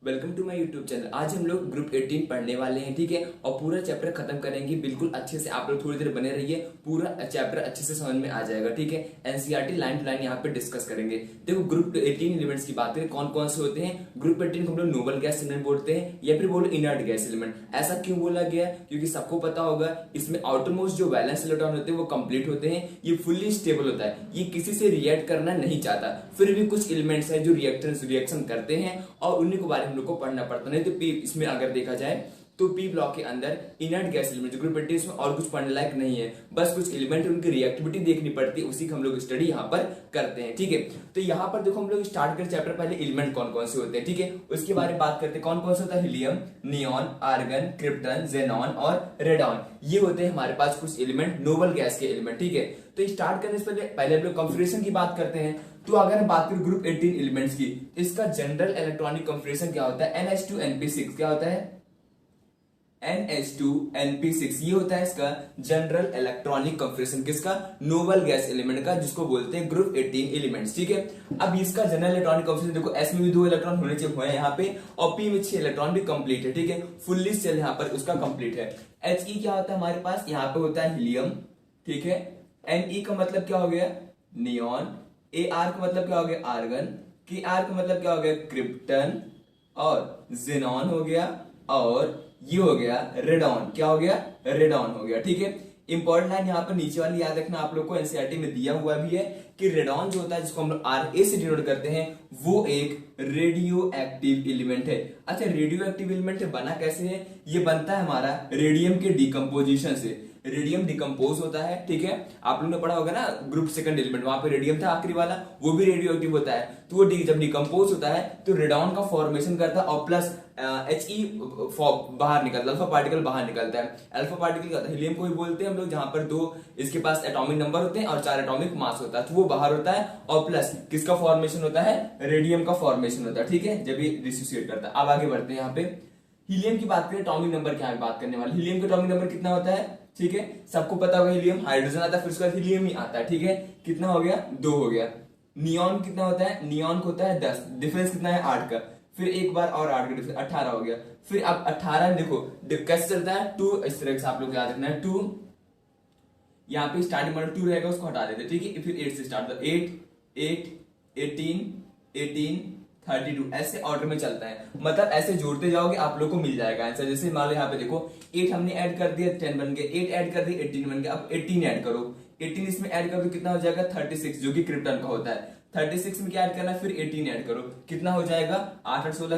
Welcome to my YouTube channel. आज हम लोग ग्रुप 18 पढ़ने वाले हैं, ठीक है। और पूरा चैप्टर खत्म करेंगे बिल्कुल अच्छे से। आप लोग थोड़ी देर बने रहिए, पूरा चैप्टर अच्छे से समझ में आ जाएगा, ठीक है। एनसीईआरटी लाइन टू लाइन यहाँ पे डिस्कस करेंगे। देखो, ग्रुप 18 एलिमेंट्स की बात करें, कौन कौन से होते हैं। ग्रुप 18 को हम लोग नोबल गैस एलिमेंट बोलते हैं या फिर बोलो इनर्ट गैस एलिमेंट। ऐसा क्यों बोला गया? क्योंकि सबको पता होगा इसमें आउटरमोस्ट जो वैलेंस इलेक्ट्रॉन होते हैं वो कंप्लीट होते हैं। ये फुल्ली स्टेबल होता है, ये किसी से रिएक्ट करना नहीं चाहता। फिर भी कुछ एलिमेंट्स हैं जो रिएक्शन करते हैं और उन्हीं के बारे में हम लोग को पढ़ना पड़ता है। तो पी इसमें अगर देखा जाए तो पी ब्लॉक के अंदर इनर्ट गैस एलिमेंट जो ग्रुप 18 इसमें और कुछ पढ़ने लायक नहीं है, बस कुछ एलिमेंट उनकी रिएक्टिविटी देखनी पड़ती है, उसी का हम लोग स्टडी यहाँ पर करते हैं, ठीक है। तो यहाँ पर देखो हम लोग स्टार्ट कर चैप्टर पहले एलिमेंट कौन कौन से होते हैं, ठीक है, उसके बारे में बात करते हैं। कौन कौन से होता है? Helium, neon, argon, krypton, xenon और रेडॉन। ये होते हैं हमारे पास कुछ एलिमेंट, नोबल गैस के एलिमेंट, ठीक है। तो स्टार्ट करने से पहले हम लोग कॉन्फिगरेशन की बात करते हैं। तो अगर हम बात करें ग्रुप 18 एलिमेंट्स की, इसका जनरल इलेक्ट्रॉनिक कॉन्फिगरेशन क्या होता है? NH2 NP6। क्या होता है? NH2 NP6। ये होता है इसका जनरल इलेक्ट्रॉनिक कॉन्फिगरेशन। किसका? नोबल गैस एलिमेंट का, जिसको बोलते हैं ग्रुप 18 एलिमेंट्स, ठीक है। अब इसका जनरल इलेक्ट्रॉनिक कॉन्फिगरेशन देखो, S में भी 2 इलेक्ट्रॉन होने चाहिए यहाँ पे और P में 6 इलेक्ट्रॉन भी कंप्लीट है, ठीक है। फुल्ली सेल यहाँ पर उसका कंप्लीट है। He क्या होता है हमारे पास? यहाँ पे होता है हीलियम, ठीक है। Ne का मतलब क्या हो गया? नियॉन। Ar का मतलब क्या हो गया? आर्गन। Kr का मतलब क्या हो गया? क्रिप्टन। और जेनॉन हो गया और ये हो गया रेडॉन। क्या हो गया? रेडॉन हो गया, ठीक है। इंपॉर्टेंट लाइन यहाँ पर नीचे वाली याद रखना, आप लोग को एनसीईआरटी में दिया हुआ भी है कि रेडॉन जो होता है, जिसको हम लोग Ra से डिनोट करते हैं, वो एक रेडियो एक्टिव एलिमेंट है। अच्छा, रेडियो एक्टिव एलिमेंट बना कैसे है? ये बनता है हमारा रेडियम के डिकम्पोजिशन से। रेडियम डिकम्पोज होता है, ठीक है। आप लोगों ने पढ़ा होगा ना ग्रुप सेकंड एलिमेंट, वहां पे रेडियम था आखिरी वाला, वो भी रेडियो एक्टिव होता है। तो वो जब डिकम्पोज होता है तो रेडॉन का फॉर्मेशन करता है और प्लस He बाहर निकलता है, अल्फा पार्टिकल बाहर निकलता है। अल्फा पार्टिकल का हीलियम को भी बोलते हैं हम लोग, जहां पर 2 इसके पास एटॉमिक नंबर होते हैं और 4 एटॉमिक मास होता है, तो वो बाहर होता है। और प्लस किसका फॉर्मेशन होता है? रेडियम का फॉर्मेशन होता है, ठीक है, जब ये डिसोसिएट करता है। अब आगे बढ़ते हैं। यहाँ पे हीलियम की बात करें, एटॉमिक नंबर क्या है बात करने वाले। हीलियम का एटॉमिक नंबर कितना होता है? ठीक है, सबको पता होगा हीलियम, हाइड्रोजन आता है फिर उसके बाद हीलियम ही आता है, ठीक है। कितना हो गया? 2 हो गया। नियॉन कितना होता है? नियॉन को होता है 10, डिफरेंस कितना है? 8 का। फिर एक बार और 8 का डिफरेंस 18 हो गया। फिर अब 18 में देखो कैसे चलता है, 2 इस तरह से आप लोग याद रखना है। 2 यहाँ पे स्टार्टिंग में 2 रहेगा, उसको हटा देते, ठीक है। फिर 8 से स्टार्ट, 8 8 18 18 32, ऐसे ऑर्डर में चलता है। मतलब ऐसे जोड़ते जाओगे आप लोग को मिल जाएगा आंसर। जैसे मान लो यहाँ पे देखो 8 हमने ऐड कर दिया, 10 बन गया। 8 ऐड कर दिया, 18 बन गया। अब 18 ऐड करो, 18 इसमें ऐड करो तो कितना हो जाएगा? 36, जो कि क्रिप्टन का होता है। 36 में क्या ऐड करना है? फिर 18 ऐड करो, कितना हो जाएगा? 8 8 16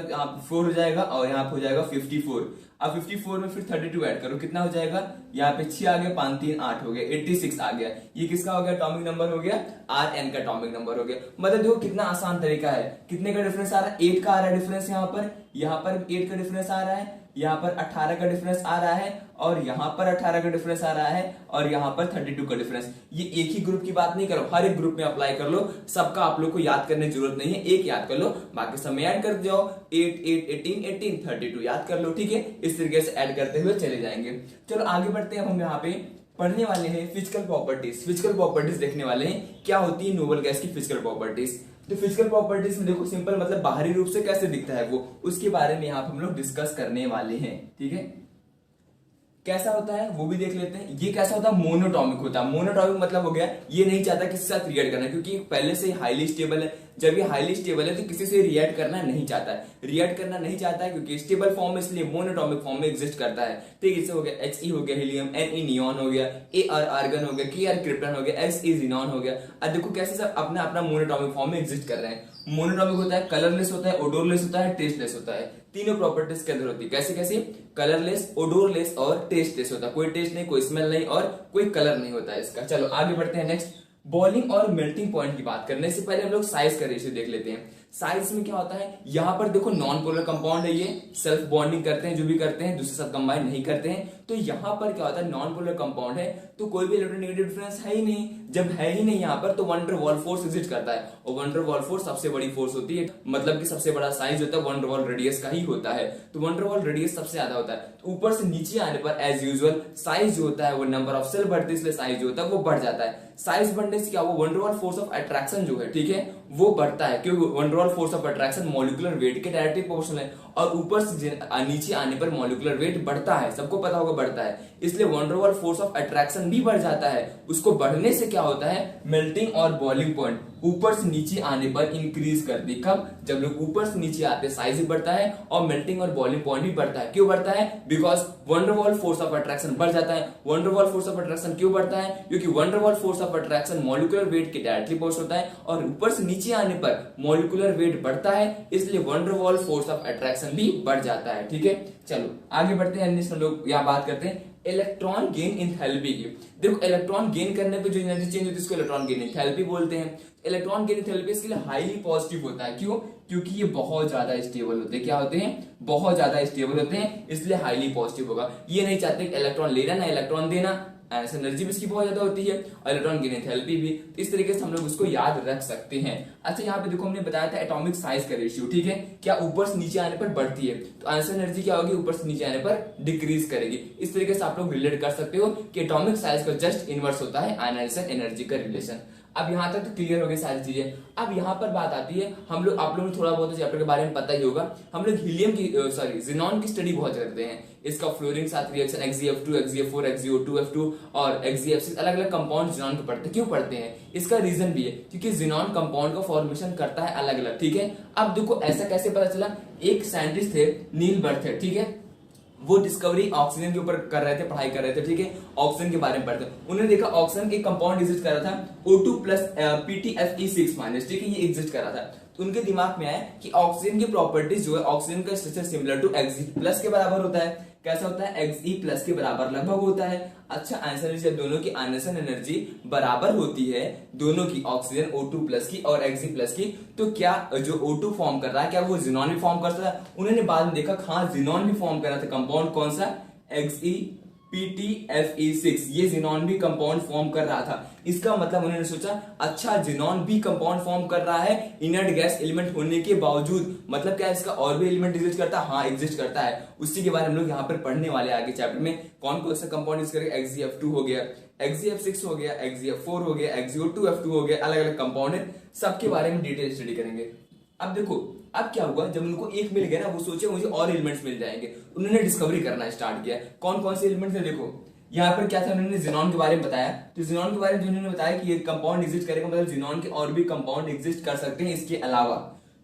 4 हो जाएगा और यहाँ पे हो जाएगा 54। अब 54 में फिर 32 ऐड करो, कितना हो जाएगा? यहाँ पे 6 आ गया, 5 3 8 हो गया, 86 आ गया। ये किसका हो गया? एटॉमिक नंबर हो गया, Rn का एटॉमिक नंबर हो गया। मतलब देखो कितना आसान तरीका है। कितने का डिफरेंस आ रहा है? 8 का आ रहा है डिफरेंस यहाँ पर 8 का डिफरेंस आ रहा है, यहाँ पर 18 का डिफरेंस आ रहा है और यहाँ पर 18 का डिफरेंस आ रहा है और यहाँ पर 32 का डिफरेंस। ये एक ही ग्रुप की बात नहीं करो, हर एक ग्रुप में अप्लाई कर लो। सबका आप लोग को याद करने की जरूरत नहीं है, एक याद कर लो, बाकी सब में ऐड कर जाओ। 8 8 18 18 32 याद कर लो, ठीक है। इस तरीके से ऐड करते हुए चले जाएंगे। चलो आगे बढ़ते हैं। हम यहाँ पे पढ़ने वाले हैं फिजिकल प्रॉपर्टीज। फिजिकल प्रॉपर्टीज देखने वाले हैं, क्या होती है नोबल गैस की फिजिकल प्रॉपर्टीज। तो फिजिकल प्रॉपर्टीज में देखो सिंपल, मतलब बाहरी रूप से कैसे दिखता है वो, उसके बारे में यहाँ पे हम लोग डिस्कस करने वाले हैं, ठीक है। कैसा होता है वो भी देख लेते हैं। ये कैसा होता है? मोनोटॉमिक होता है। मोनोटॉमिक मतलब हो गया ये नहीं चाहता किसी से साथ रिएक्ट करना, क्योंकि पहले से हाईली स्टेबल है। जब ये हाईली स्टेबल है तो किसी से रिएक्ट करना नहीं चाहता है। रिएक्ट करना नहीं चाहता है क्योंकि स्टेबल फॉर्म में, इसलिए मोनोटॉमिक फॉर्म में एग्जिस्ट करता है। ठीक है, इससे हो गया He हो गया हीलियम, Ne नियॉन हो गया, Ar आर्गन हो गया, Kr क्रिप्टन हो गया, Se ज़ीनॉन हो गया। अब देखो कैसे सब अपना अपना मोनोटॉमिक फॉर्म में एग्जिस्ट कर रहे हैं। मोनोटॉमिक होता है, कलरलेस होता है, ओडोरलेस होता है, टेस्टलेस होता है। तीनों प्रॉपर्टीज के अंदर होती है। कैसे कैसे? कलरलेस, ओडोरलेस और टेस्टलेस होता है। कोई टेस्ट नहीं, कोई स्मेल नहीं और कोई कलर नहीं होता है इसका। चलो आगे बढ़ते हैं। नेक्स्ट, बॉइलिंग और मेल्टिंग पॉइंट की बात करने से पहले हम लोग साइज का रेशियो देख लेते हैं। साइज में क्या होता है? यहाँ पर देखो नॉन पोलर कंपाउंड है, ये सेल्फ बॉन्डिंग करते हैं, जो भी करते हैं दूसरे साथ कंबाइन नहीं करते हैं, तो यहाँ पर क्या होता है, नॉन पोलर कंपाउंड है तो कोई भी इलेक्ट्रोनेगेटिव डिफरेंस है ही नहीं। जब है ही नहीं यहाँ पर तो वन डर वॉल फोर्स एग्जिस्ट करता है, और वन डर वॉल फोर्स सबसे बड़ी फोर्स होती है, मतलब कि सबसे बड़ा साइज होता है वन डर वॉल रेडियस का ही होता है। तो वन डर वॉल रेडियस सबसे ज्यादा होता है, तो ऊपर से नीचे आने पर एज यूजुअल साइज जो होता है वो नंबर ऑफ सेल बढ़ती है, इसलिए साइज जो होता है वो बढ़ जाता है। साइज बढ़ने से क्या हुआ, वन डर वॉल फोर्स ऑफ अट्रैक्शन जो है, ठीक है, वो बढ़ता है, क्योंकि वन डर wall force of attraction molecular weight के डायरेक्टली प्रोपोर्शनल है, और ऊपर से नीचे आने पर मॉलिक्यूलर वेट बढ़ता है, सबको पता होगा बढ़ता है, इसलिए वन डर वॉल फोर्स ऑफ अट्रैक्शन भी बढ़ जाता है। उसको बढ़ने से क्या होता है, मेल्टिंग और बॉइलिंग पॉइंट ऊपर से नीचे आने पर इंक्रीज करती। कब, जब लोग ऊपर से नीचे आते हैं साइज भी बढ़ता है और मेल्टिंग और बॉइलिंग पॉइंट भी बढ़ता है। क्यों बढ़ता है, बिकॉज वन डर वॉल फोर्स ऑफ अट्रैक्शन बढ़ जाता है। वन डर वॉल फोर्स ऑफ अट्रैक्शन क्यों बढ़ता है, क्योंकि वन डर wall force of attraction molecular weight के डायरेक्टली पोस्ट होता है, और ऊपर से नीचे आने पर मॉलिक्यूलर वेट बढ़ता है, इसलिए वन डर वॉल फोर्स ऑफ अट्रैक्शन भी बढ़ जाता है। ठीक है, चलो आगे बढ़ते हैं। नेक्स्ट हम लोग यहाँ बात करते हैं इलेक्ट्रॉन गेन इंथैल्पी की। देखो इलेक्ट्रॉन गेन करने पे जो एनर्जी चेंज होती है इसको इलेक्ट्रॉन गेन इंथैल्पी बोलते हैं। इलेक्ट्रॉन गेन इंथैल्पी इसके लिए हाईली पॉजिटिव होता है। क्यों, क्योंकि ये बहुत ज्यादा स्टेबल होते हैं। क्या होते हैं, बहुत ज्यादा स्टेबल होते हैं, इसलिए हाईली पॉजिटिव होगा। ये नहीं चाहते कि इलेक्ट्रॉन लेना ना इलेक्ट्रॉन देना, ऐसे एनर्जी भी इसकी बहुत ज्यादा होती है और इलेक्ट्रॉन गेन इंथैल्पी भी। इस तरीके से हम लोग उसको याद रख सकते हैं। अच्छा यहाँ पे देखो हमने बताया था एटॉमिक साइज का रेशियो, ठीक है, क्या ऊपर से नीचे आने पर बढ़ती है, तो आंसर एनर्जी क्या होगी, ऊपर से नीचे आने पर डिक्रीज करेगी। इस तरीके से आप लोग रिलेट कर सकते हो कि एटॉमिक साइज का जस्ट इनवर्स होता है आयनाइजेशन एनर्जी का रिलेशन। अब यहाँ तक तो क्लियर हो गई सारी चीजें। अब यहाँ पर बात आती है, हम लोग आप लोगों को थोड़ा बहुत चैप्टर के बारे में पता ही होगा, हम लोग हीलियम की ज़ीनॉन की स्टडी बहुत करते हैं। इसका फ्लोरीन साथ रिएक्शन Xzf2, Xzf4, Xzo2F2 और Xzf6 अलग अलग कंपाउंड ज़ीनॉन के पढ़ते हैं। क्यों पढ़ते हैं, इसका रीजन भी है क्योंकि ज़ीनॉन कंपाउंड का फॉर्मेशन करता है अलग अलग। ठीक है, अब देखो ऐसा कैसे पता चला, एक साइंटिस्ट थे नील बर्थेट, ठीक है, वो डिस्कवरी ऑक्सीजन के ऊपर कर रहे थे, पढ़ाई कर रहे थे, ठीक है, ऑक्सीजन के बारे में पढ़ते हैं। उन्होंने देखा ऑक्सीजन एक कंपाउंड एग्जिस्ट कर रहा था O2 प्लस PTFE6-, ठीक है, ये एग्जिस्ट कर रहा था। तो उनके दिमाग में आया कि ऑक्सीजन की प्रॉपर्टीज जो है, ऑक्सीजन का स्ट्रक्चर सिमिलर टू Xe+ के बराबर होता है। कैसा होता है, Xe+ के बराबर लगभग होता है। अच्छा आंसर जब दोनों की आयनेशन एनर्जी बराबर होती है, दोनों की ऑक्सीजन O2+ की और Xe+ की, तो क्या जो O2 फॉर्म कर रहा है क्या वो ज़ीनॉन भी फॉर्म कर सकता है। उन्होंने बाद में देखा हाँ ज़ीनॉन भी फॉर्म कर रहा था। कंपाउंड कौन सा, XePTFE6, ये ज़ीनॉन भी कंपाउंड फॉर्म कर रहा था। इसका मतलब उन्होंने सोचा अच्छा ज़ीनॉन भी कंपाउंड फॉर्म कर रहा है इनर्ट गैस एलिमेंट होने के बावजूद, मतलब क्या इसका और भी एलिमेंट एग्जिस्ट करता है, हाँ एग्जिस्ट करता है। उसी के बारे में हम लोग यहाँ पर पढ़ने वाले आगे चैप्टर में। कौन कौन सा कंपाउंड यूज करेगा, Xzf2 हो गया, Xzf6 हो गया, Xzf4 हो गया, Xzo2F2 हो गया, अलग अलग कंपाउंड है, सबके बारे में डिटेल स्टडी करेंगे। अब देखो अब क्या हुआ, जब उनको एक मिल गया ना, वो सोचे मुझे और एलिमेंट्स मिल जाएंगे, उन्होंने डिस्कवरी करना स्टार्ट किया। कौन कौन से एलिमेंट्स है, देखो यहाँ पर क्या था, उन्होंने ज़ीनॉन के बारे में बताया। तो ज़ीनॉन के बारे में उन्होंने बताया कि ये कंपाउंड एग्जिस्ट करेगा, मतलब ज़ीनॉन के और भी कंपाउंड एग्जिस्ट कर सकते हैं इसके अलावा।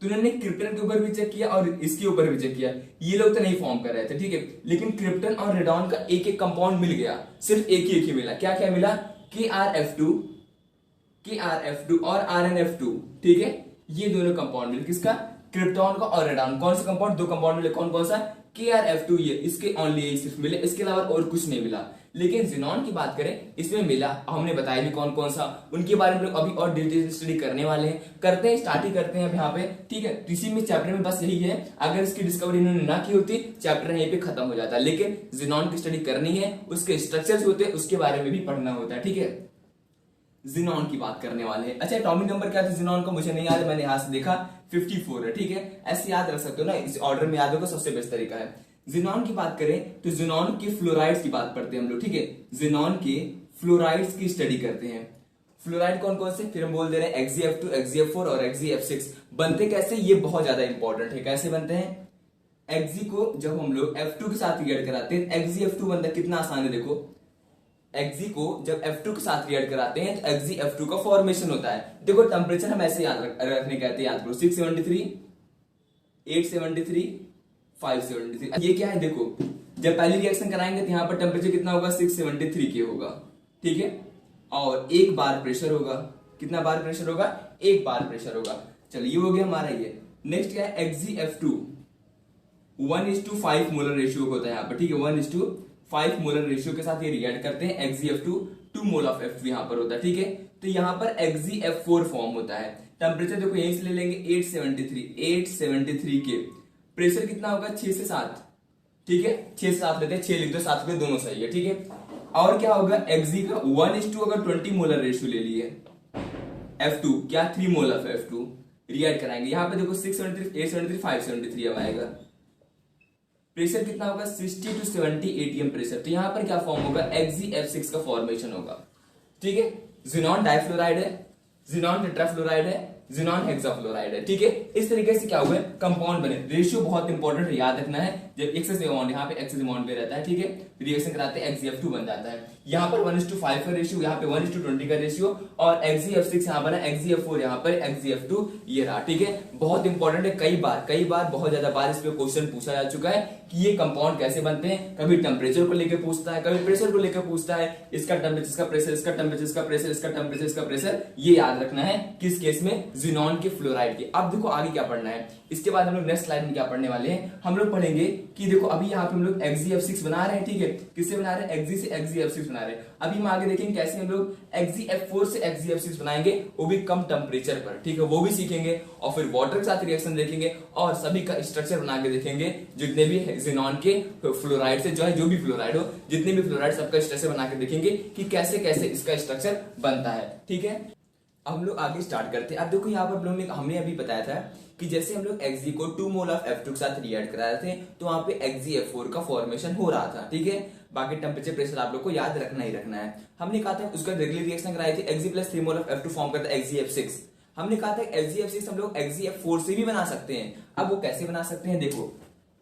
तो उन्होंने क्रिप्टन के ऊपर भी चेक किया और इसके ऊपर भी चेक किया। ये लोग तो नहीं फॉर्म कर रहे थे, ठीक है, लेकिन क्रिप्टन और रेडॉन का एक एक कंपाउंड मिल गया, सिर्फ एक ही मिला। क्या क्या मिला, KrF2 और RnF2, ठीक है, ये दोनों कंपाउंड मिले, किसका, क्रिप्टॉन का और रेडॉन। कौन सा कंपाउंड, दो कंपाउंड मिले, कौन कौन सा, KrF2, ये इसके ओनली यही सिर्फ मिले, इसके अलावा और कुछ नहीं मिला। लेकिन ज़ीनॉन की बात करें, इसमें मिला, हमने बताया भी कौन कौन सा, उनके बारे में अभी और डिटेल स्टडी करने वाले हैं, करते हैं, स्टार्ट ही करते हैं अब यहाँ पे, ठीक है। इसी में चैप्टर में बस यही है, अगर इसकी डिस्कवरी इन्होंने ना की होती चैप्टर यहीं पे खत्म हो जाता, लेकिन ज़ीनॉन की स्टडी करनी है, उसके स्ट्रक्चर्स होते हैं उसके बारे में भी पढ़ना होता है, ठीक है। ज़ीनॉन की बात करने वाले हैं। अच्छा एटॉमिक नंबर क्या था ज़ीनॉन का, मुझे नहीं याद है, मैंने यहां से देखा 54 है, ठीक है, ऐसे याद रख सकते हो ना, इस ऑर्डर में याद होगा, सबसे बेस्ट तरीका है। ज़ीनॉन की बात करें तो ज़ीनॉन के फ्लोराइड्स की बात पढ़ते हैं हम लोग, ठीक है, ज़ीनॉन के फ्लोराइड्स की स्टडी करते हैं। फ्लोराइड कौन कौन से, फिर हम बोल दे रहे हैं Xzf2, Xzf4 और Xzf6। बनते कैसे, ये बहुत ज्यादा इंपॉर्टेंट है। कैसे बनते हैं, Xz को जब हम लोग F2 के साथ रिएक्ट कराते हैं Xzf2 बनता है, कितना आसान है। देखो Xz को जब F2 के साथ रिएक्ट कराते हैं तो Xzf2 का फॉर्मेशन होता है। देखो टेम्परेचर हम ऐसे याद रखने कहते हैं, याद करो 673, 873, 573। ये क्या है, देखो जब पहली रिएक्शन कराएंगे तो यहाँ पर टेम्परेचर कितना होगा, 673 के होगा, ठीक है, और एक बार प्रेशर होगा। कितना बार प्रेशर होगा, एक बार प्रेशर होगा। चलिए ये हो गया हमारा ये। नेक्स्ट क्या है, Xzf2 1:5 मोलर रेशियो होता है यहाँ पर, ठीक है, 1:5 मोलर रेशियो के साथ ये रिएक्ट करते हैं। Xzf2 2 मोल ऑफ F2 यहाँ पर होता है, ठीक है। तो यहाँ पर Xzf4 फॉर्म होता है। टेम्परेचर देखो यहीं से ले लेंगे 873 के। प्रेशर कितना होगा, 6 से 7, ठीक है, 6 से 7 लेते हैं, 6 लिख दो 7 लिख दो, दोनों सही है। ठीक है, और क्या होगा Xg का 1:2 अगर 20 मोलर रेशियो ले लिए, F2 क्या 3 मोल ऑफ F2 रिएक्ट कराएंगे। यहाँ पे देखो 673 873 573 अब आएगा। प्रेशर कितना होगा 60 to 70 ATM प्रेशर। तो यहाँ पर क्या फॉर्म होगा XgF6 का फॉर्मेशन होगा। ठीक है, जिनॉन डाइफ्लोराइड है, जिनॉन टेट्राफ्लोराइड है, जिनॉन हेक्साफ्लोराइड है। ठीक है, इस तरीके से क्या हुआ कंपाउंड बने। रेशियो बहुत इंपॉर्टेंट है, याद रखना है। जब एक्सेसिव अमाउंट यहाँ पे एक्सेसिव अमाउंट पे रहता है, ठीक है, रिएक्शन कराते हैं XgF2 बन जाता है। यहाँ पर 1:5 का रेशियो, यहाँ पे 1:20 का रेशियो, और XgF6 यहाँ बना, XgF4 यहाँ पर, XgF2 ये रहा। ठीक है, बहुत इंपॉर्टेंट है, कई बार बहुत ज्यादा बार इस पे क्वेश्चन पूछा जा चुका है कि ये कंपाउंड कैसे बनते हैं। कभी टेम्परेचर को लेकर पूछता है, कभी प्रेशर को लेकर पूछता है, इसका टेम्परेचर, इसका प्रेशर, इसका टेम्परेचर, इसका प्रेशर, इसका टेम्परेचर, इसका प्रेशर, ये याद रखना है किस केस में, जिनॉन के फ्लोराइड के। अब देखो आगे क्या पढ़ना है, इसके बाद हम लोग नेक्स्ट स्लाइड में क्या पढ़ने वाले हैं, हम लोग पढ़ेंगे कि देखो अभी यहाँ पे हम लोग XgF6 बना रहे हैं। ठीक है, किससे बना रहे हैं, Xg से XgF6 बना रहे हैं। अभी हम आगे देखेंगे कैसे हम लोग XgF4 से XgF6 बनाएंगे, वो भी कम टेम्परेचर पर। ठीक है, वो भी सीखेंगे, और फिर वाटर के साथ रिएक्शन देखेंगे, और सभी का स्ट्रक्चर बना के देखेंगे, जितने भी जिनॉन के फ्लोराइड से जो भी फ्लोराइड हो, जितने भी फ्लोराइड, सबका स्ट्रक्चर बना के देखेंगे कि कैसे कैसे इसका स्ट्रक्चर बनता है। ठीक है, अब हम लोग आगे स्टार्ट करते हैं। अब देखो यहाँ पर हमने अभी बताया था कि जैसे हम लोग Xg को 2 मोल ऑफ F2 के साथ रिएक्ट करा रहे थे, तो वहां पे XgF4 का फॉर्मेशन हो रहा था। ठीक है, बाकी टेम्परेचर प्रेशर आप लोग को याद रखना ही रखना है। हमने कहा था उसका रेगुलर रिएक्शन कराई थी, Xg plus 3 mole of F2 form करता है XgF6। हमने कहा था XgF6 हम लोग XgF4 से भी बना सकते हैं। अब वो कैसे बना सकते हैं, देखो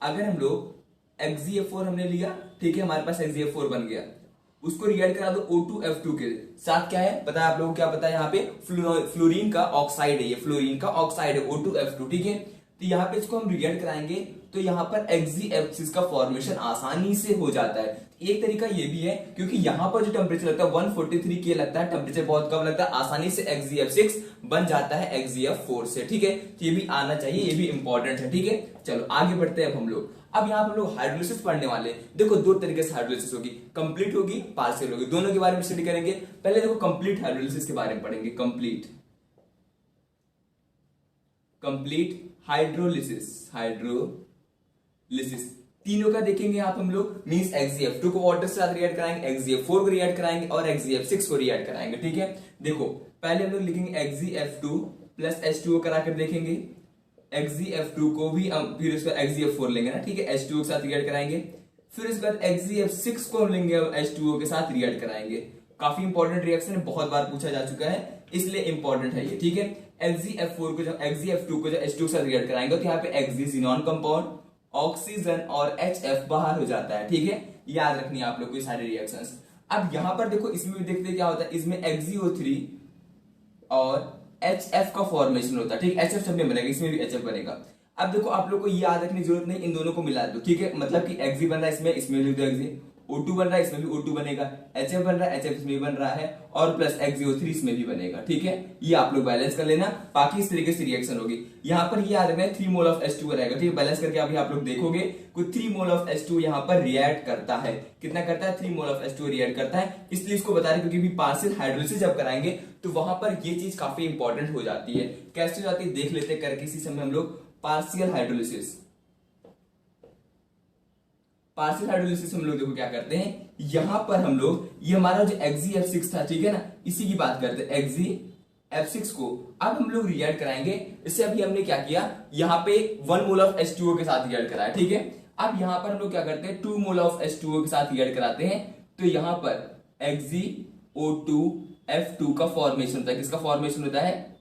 अगर हम लोग XgF4 हमने लिया, ठीक है, हमारे पास XgF4 बन गया, उसको रिएक्ट करा दो O2F2 के साथ, क्या है पता है आप लोगों को, क्या पता है, यहाँ पे फ्लोरीन का ऑक्साइड है, ये फ्लोरीन का ऑक्साइड है O2F2। ठीक है, तो यहाँ पे इसको हम रिएक्ट कराएंगे तो यहाँ पर XgF6 का फॉर्मेशन आसानी से हो जाता है। एक तरीका ये भी है, क्योंकि यहाँ पर जो टेम्परेचर लगता है 143 के लगता है, टेम्परेचर बहुत कम लगता है, आसानी से XgF6 बन जाता है XgF4 से। ठीक है, तो ये भी आना चाहिए, ये भी इंपॉर्टेंट है। ठीक है, चलो आगे बढ़ते हैं। अब हम लोग हम लोग हाइड्रोलिसिस पढ़ने वाले हैं। देखो दो तरीके से हाइड्रोलिसिस होगी, कंप्लीट होगी, पार्शियल होगी, दोनों के बारे में स्टडी करेंगे। पहले देखो कंप्लीट हाइड्रोलिसिस के बारे में पढ़ेंगे। कंप्लीट हाइड्रोलिसिस तीनों का देखेंगे आप हम लोग, मींस XgF2 को वाटर से साथ रिएक्ट कराएंगे, XgF4 को रिएक्ट कराएंगे, और XgF6 को रिएक्ट कराएंगे। ठीक है, देखो पहले हम लोग लिखेंगे XgF2 प्लस H2O कराकर देखेंगे, XgF2 को भी फिर उसका XgF4 लेंगे ना, ठीक है, H2O के साथ रिएक्ट कराएंगे, फिर उसके बाद XgF6 को लेंगे H2O के साथ रिएक्ट कराएंगे। काफी इंपॉर्टेंट रिएक्शन है, बहुत बार पूछा जा चुका है, इसलिए इंपॉर्टेंट है ये। ठीक है, XgF4 को जब XgF2 को जब H2O के साथ रिएक्ट कराएंगे तो यहाँ पे Xg जिनॉन कंपाउंड, ऑक्सीजन और HF बाहर हो जाता है। ठीक है, याद रखनी है आप लोग को ये सारे रिएक्शंस। अब यहां पर देखो इसमें भी देखते हैं क्या होता है, इसमें XgO3 और HF का फॉर्मेशन होता है। ठीक, HF सब में बनेगा, इसमें भी HF बनेगा। अब देखो आप लोग को ये याद रखने की जरूरत नहीं, इन दोनों को मिला दो। ठीक है, मतलब कि Xg बन रहा है इसमें लिख दो Xg, O2 बन रहा है इसमें भी O2 बनेगा, HF बन रहा है HF इसमें भी बन रहा है, और प्लस XgO3 इसमें भी बनेगा। ठीक है, ये आप लोग बैलेंस कर लेना, बाकी इस तरीके से रिएक्शन होगी। यहाँ पर ये याद रखना है 3 मोल ऑफ H2 रहेगा। ठीक है, बैलेंस करके अभी आप लोग देखोगे कोई 3 मोल ऑफ H2 यहाँ पर रिएक्ट करता है। कितना करता है, 3 मोल ऑफ H2 रिएक्ट करता है, इसलिए इसको बता रहे क्योंकि भी पार्शियल हाइड्रोलिसिस जब कराएंगे तो वहां पर ये चीज काफी इंपॉर्टेंट हो जाती है। कैसे हो जाती है देख लेते हैं करके इसी समय हम लोग। पार्शियल हाइड्रोलिसिस हम लोग देखो क्या करते हैं, यहां पर हम लोग ये हमारा जो XgF6 था, ठीक है ना, इसी की बात करते हैं XgF6 को। अब हम लोग रिएक्ट कराएंगे इससे। अभी हमने क्या किया, यहाँ पे 1 मोल ऑफ H2O के साथ रिएक्ट कराया। ठीक है, अब यहां पर हम लोग क्या करते हैं, 2 मोल ऑफ H2O के साथ रिएक्ट कराते हैं, तो यहां पर XgO2F2 का फॉर्मेशन होता है। किसका फॉर्मेशन होता है,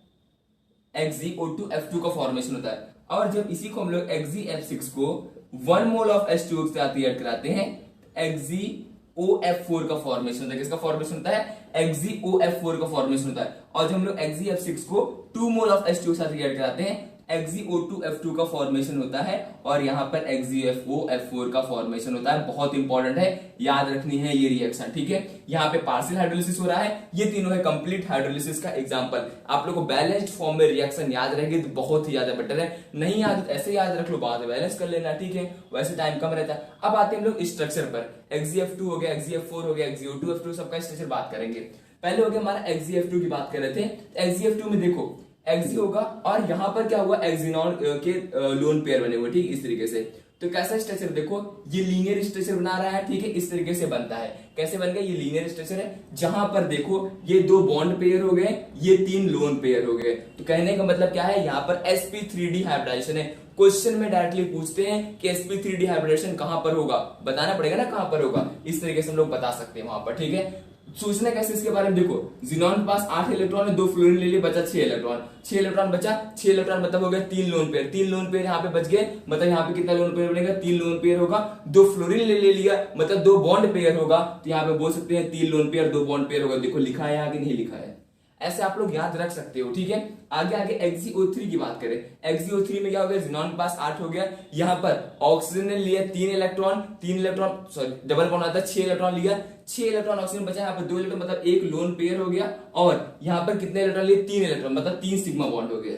XgO2F2 का फॉर्मेशन होता है। और जब इसी को हम लोग XgF6 को 1 मोल ऑफ H2O के साथ रिएक्ट कराते हैं, XgOF4 का फॉर्मेशन होता है। किसका फॉर्मेशन होता है, XgOF4 का फॉर्मेशन होता है। और जब हम लोग XgF6 को 2 मोल ऑफ H2O के साथ रिएक्ट कराते हैं, XgO2F2 का फॉर्मेशन होता है, और यहाँ पर XgOF4 का फॉर्मेशन होता है। बहुत इंपॉर्टेंट है, याद रखनी है ये रिएक्शन। ठीक है, यहाँ पे पार्शियल हाइड्रोलिसिस हो रहा है, ये तीनों है कंप्लीट हाइड्रोलिसिस का एग्जांपल। आप लोग को बैलेंस्ड फॉर्म में रिएक्शन याद रहेगी तो बहुत ही ज्यादा बेटर है, नहीं याद ऐसे याद रख लो, बाद में बैलेंस कर लेना। ठीक है, वैसे टाइम कम रहता है। अब आते हैं हम लोग स्ट्रक्चर पर। XgF2 हो गया, XgF4 हो गया, XgO2F2 सबका स्ट्रक्चर बात करेंगे। पहले हो गया हमारा XgF2 की बात कर रहे थे। XgF2 में देखो एक्सी होगा और यहाँ पर क्या हुआ, एक्सिनॉन के लोन पेयर बने हुए, ठीक इस तरीके से। तो कैसा स्ट्रक्चर देखो, ये लीनियर स्ट्रक्चर बना रहा है, ठीक है इस तरीके से बनता है। कैसे बन गया, ये लीनियर स्ट्रक्चर है जहां पर देखो ये 2 बॉन्ड पेयर हो गए, ये 3 लोन पेयर हो गए। तो कहने का मतलब क्या है, यहाँ पर sp3d हाइब्रिडाइजेशन है। क्वेश्चन में डायरेक्टली पूछते हैं कि sp3d हाइब्रिडाइजेशन कहां पर होगा, बताना पड़ेगा ना कहां पर होगा, इस तरीके से हम लोग बता सकते हैं वहां पर, ठीक है। सोचना कैसे इसके बारे में, देखो जिनॉन के पास 8 इलेक्ट्रॉन है, 2 फ्लोरीन ले लिए, बचा 6 इलेक्ट्रॉन, 6 इलेक्ट्रॉन बचा, 6 इलेक्ट्रॉन मतलब हो गया 3 लोन पेयर, 3 लोन पेयर यहाँ पे बच गए, मतलब यहाँ पे कितना लोन पेयर बनेगा, 3 लोन पेयर होगा। 2 फ्लोरीन ले लिया मतलब 2 बॉन्ड पेयर होगा, तो यहाँ पे बोल सकते हैं 3 लोन पेयर 2 बॉन्ड पेयर होगा। देखो लिखा है आगे, नहीं लिखा है, ऐसे आप लोग याद रख सकते हो, ठीक है। आगे आगे XgO3 की बात करें, XgO3 में क्या हो गया, जिनॉन के पास 8 हो गया, यहाँ पर ऑक्सीजन ने लिया 3 इलेक्ट्रॉन सॉरी डबल बॉन्ड आता है, 6 इलेक्ट्रॉन लिया, 6 इलेक्ट्रॉन ऑक्सीजन बचा, यहाँ पर 2 इलेक्ट्रॉन मतलब 1 लोन पेयर हो गया, और यहाँ पर कितने इलेक्ट्रॉन लिए, 3 इलेक्ट्रॉन मतलब 3 सिग्मा बॉन्ड हो गया,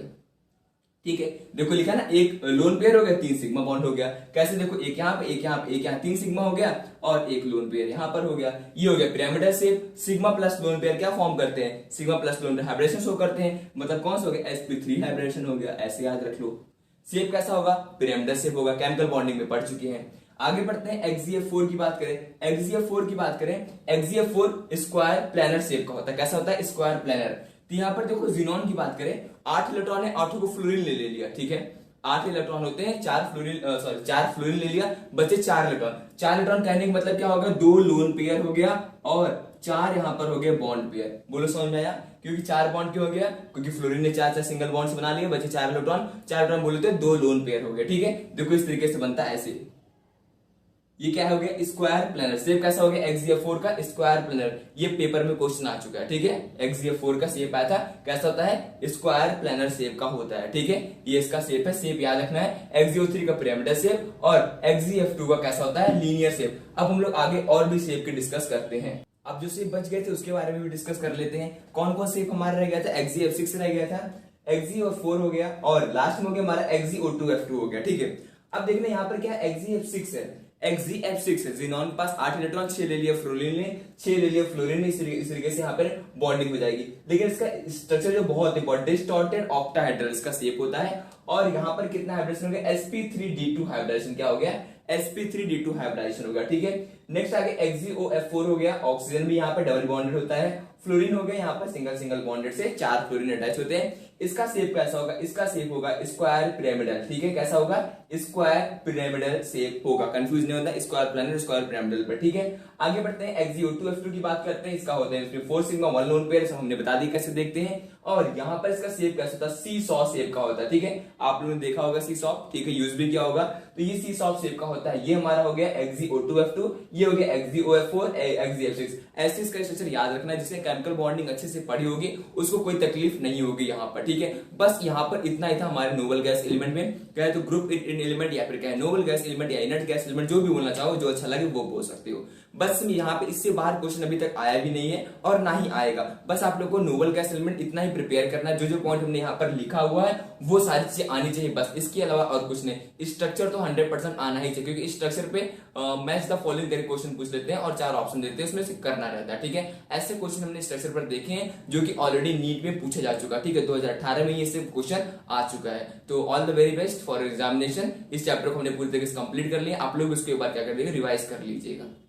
ठीक है। देखो लिखा ना, एक लोन पेयर हो गया, 3 सिग्मा बॉन्ड हो गया। कैसे देखो, एक यहाँ पे, एक यहाँ पे, एक यहाँ, 3 सिग्मा हो गया और 1 लोन पेयर यहाँ पर हो गया। ये हो गया pyramidal shape. Sigma plus lone pair क्या फॉर्म करते हैं, sigma plus lone pair hybridisation show करते हैं, मतलब कौन सा हो गया, sp3 हाइब्रिडेशन हो गया, ऐसे याद रख लो। शेप कैसा होगा, पिरामिडल शेप होगा, केमिकल बॉन्डिंग में पढ़ चुके हैं। आगे बढ़ते हैं, XgF4 की बात करें, XgF4 की बात करें, XgF4 स्क्वायर प्लैनर शेप का होता है। कैसा होता है, स्क्वायर प्लैनर। तो यहाँ पर देखो जिनॉन की बात करें, 8 इलेक्ट्रॉन है, 8 को फ्लोरीन ले लिया, ठीक है। 8 इलेक्ट्रॉन होते हैं, 4 फ्लोरीन ले लिया, बचे 4 इलेक्ट्रॉन। 4 इलेक्ट्रॉन कहने का मतलब क्या होगा, 2 लोन पेयर हो गया और 4 यहाँ पर हो गया बॉन्ड पेयर। बोलो समझ में आया, क्योंकि 4 बॉन्ड क्यों हो गया, क्योंकि फ्लोरीन ने 4 सिंगल बॉन्ड्स बना लिए, बचे 4 इलेक्ट्रॉन, 4 इलेक्ट्रॉन बोले तो 2 लोन पेयर हो गया, ठीक है। देखो इस तरीके से बनता है ऐसे। ये क्या हो गया, स्क्वायर प्लैनर शेप। कैसा हो गया, XgF4 का स्क्वायर प्लैनर। ये पेपर में क्वेश्चन आ चुका है, ठीक है। XgF4 का शेप आया था, कैसा होता है, स्क्वायर प्लैनर शेप का होता है, ठीक है। ये इसका शेप है, शेप याद रखना है। XgO3 का पिरामिडल शेप और XgF2 का कैसा होता है, लीनियर शेप। अब हम लोग आगे और भी शेप के डिस्कस करते हैं। अब जो शेप बच गए थे उसके बारे में भी डिस्कस कर लेते हैं। कौन कौन शेप हमारा रह गया था, XgF6 रह गया था, XgO4 हो गया और लास्ट में हो गया हमारा XgO2F2 हो गया, ठीक है। अब देखना यहाँ पर क्या XgF6 है, XgF6 है, जिनॉन के पास 8 इलेक्ट्रॉन, 6 ले लिया फ्लोरीन ने, 6 ले लिया फ्लोरीन ने, इस तरीके से यहाँ पर बॉन्डिंग हो जाएगी। लेकिन इसका स्ट्रक्चर जो बहुत इंपॉर्टेंट, डिस्टॉर्टेड ऑक्टाहेड्रल इसका शेप होता है। और यहाँ पर कितना हाइब्रिडेशन हो गया, sp3d2 हाइब्रिडेशन क्या हो गया, sp3d2 हाइब्रिडेशन हो गया, ठीक है। नेक्स्ट आगे XgOF4 हो गया, ऑक्सीजन भी यहाँ पर डबल बॉन्डेड होता है, फ्लोरीन हो गया यहाँ पर सिंगल बॉन्डेड से 4 फ्लोरीन अटैच होते हैं। इसका शेप कैसा होगा, इसका शेप होगा स्क्वायर पिरामिडल, ठीक है। कैसा होगा, स्क्वायर पिरामिडल शेप होगा, कंफ्यूज नहीं होता, स्क्वायर प्लैनर स्क्वायर पिरामिडल पर, ठीक है। आगे बढ़ते हैं, XgO2F2 की बात करते हैं। इसका होता है 4 सिग्मा 1 लोन पेयर, हमने बता दी कैसे देखते हैं। और यहाँ पर इसका शेप कैसा होता है, सी सॉ शेप का होता है, ठीक है। आप लोगों ने देखा होगा सी सॉ, ठीक है, यूज भी किया होगा। तो ये सी सॉ शेप का होता है। ये हमारा हो गया XgO2F2, ये हो गया XgOF4, XgF6। ऐसे इसका स्ट्रक्चर याद रखना है, जिसने केमिकल बॉन्डिंग अच्छे से पढ़ी होगी उसको कोई तकलीफ नहीं होगी यहाँ पर, ठीक है। बस यहाँ पर इतना ही था हमारे नोबल गैस एलिमेंट में। क्या है तो ग्रुप एलिमेंट या फिर क्या है नोबल गैस एलिमेंट या इनर्ट गैस एलिमेंट, जो भी बोलना चाहो, जो अच्छा लगे वो बोल सकते हो। बस यहाँ पे इससे बाहर क्वेश्चन अभी तक आया भी नहीं है और ना ही आएगा। बस आप लोग को नोबल गैस एलिमेंट इतना ही प्रिपेयर करना है, जो पॉइंट हमने यहाँ पर लिखा हुआ है वो सारी चीजें आनी चाहिए, बस इसके अलावा और कुछ नहीं। स्ट्रक्चर तो 100% आना ही चाहिए, क्योंकि स्ट्रक्चर पे मैच द फॉलोइंग करके क्वेश्चन पूछ लेते हैं और 4 ऑप्शन देते हैं, उसमें से करना रहता है, ठीक है। ऐसे क्वेश्चन हमने स्ट्रक्चर पर देखे हैं जो कि ऑलरेडी नीट में पूछा जा चुका, ठीक है। 2018 में ये सिर्फ क्वेश्चन आ चुका है। तो all the very best for examination. इस चैप्टर को हमने पूरी तरीके से कंप्लीट कर लिया, आप लोग उसके ऊपर क्या कर देंगे, रिवाइज कर लीजिएगा।